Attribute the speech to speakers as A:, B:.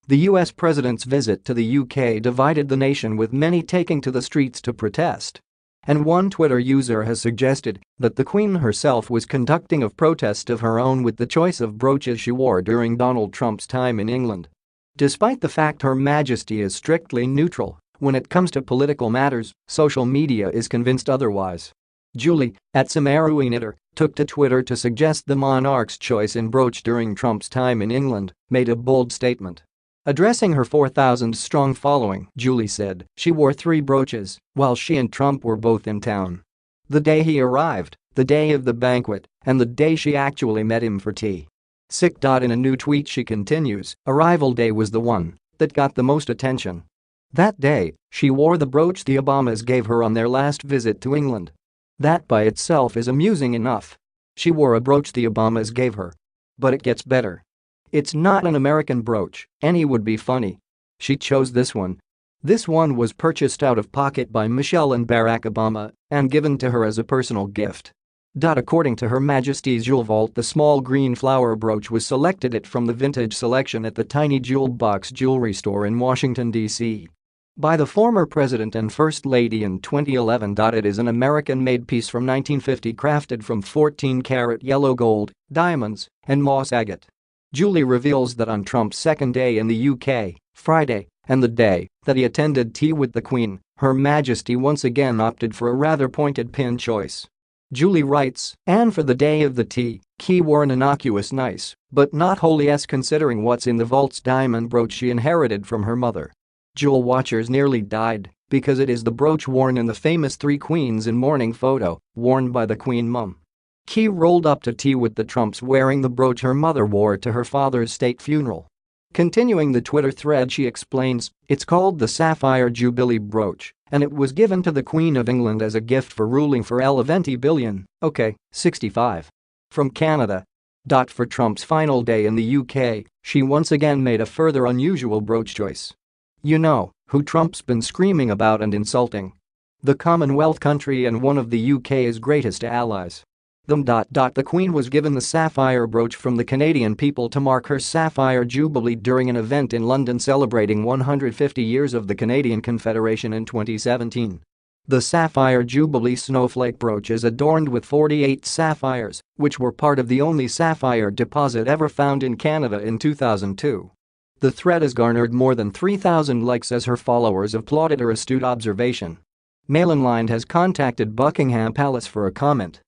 A: The US president's visit to the UK divided the nation, with many taking to the streets to protest. And one Twitter user has suggested that the Queen herself was conducting a protest of her own with the choice of brooches she wore during Donald Trump's time in England. Despite the fact Her Majesty is strictly neutral when it comes to political matters, social media is convinced otherwise. Julie, at @SamaruiKnitter, took to Twitter to suggest the monarch's choice in brooch during Trump's time in England made a bold statement. Addressing her 4,000-strong following, Julie said she wore 3 brooches while she and Trump were both in town. The day he arrived, the day of the banquet, and the day she actually met him for tea. In a new tweet she continues, arrival day was the one that got the most attention. That day, she wore the brooch the Obamas gave her on their last visit to England. That by itself is amusing enough. She wore a brooch the Obamas gave her. But it gets better. It's not an American brooch, any would be funny. She chose this one. This one was purchased out of pocket by Michelle and Barack Obama and given to her as a personal gift. According to Her Majesty's Jewel Vault, the small green flower brooch was selected from the vintage selection at the Tiny Jewel Box jewelry store in Washington, D.C. by the former president and First Lady in 2011. It is an American-made piece from 1950 crafted from 14-karat yellow gold, diamonds, and moss agate. Julie reveals that on Trump's second day in the UK, Friday, and the day that he attended tea with the Queen, Her Majesty once again opted for a rather pointed pin choice. Julie writes, and for the day of the tea, he wore an innocuous nice, but not wholly considering what's in the vault's diamond brooch she inherited from her mother. Jewel watchers nearly died because it is the brooch worn in the famous 3 Queens in mourning photo, worn by the Queen Mum. He rolled up to tea with the Trumps wearing the brooch her mother wore to her father's state funeral. Continuing the Twitter thread, she explains, it's called the Sapphire Jubilee brooch, and it was given to the Queen of England as a gift for ruling for 20 billion, 65. From Canada. For Trump's final day in the UK, she once again made a further unusual brooch choice. You know who Trump's been screaming about and insulting? The Commonwealth country and one of the UK's greatest allies. The Queen was given the sapphire brooch from the Canadian people to mark her Sapphire Jubilee during an event in London celebrating 150 years of the Canadian Confederation in 2017. The Sapphire Jubilee snowflake brooch is adorned with 48 sapphires, which were part of the only sapphire deposit ever found in Canada in 2002. The thread has garnered more than 3,000 likes as her followers applauded her astute observation. Mail Online has contacted Buckingham Palace for a comment.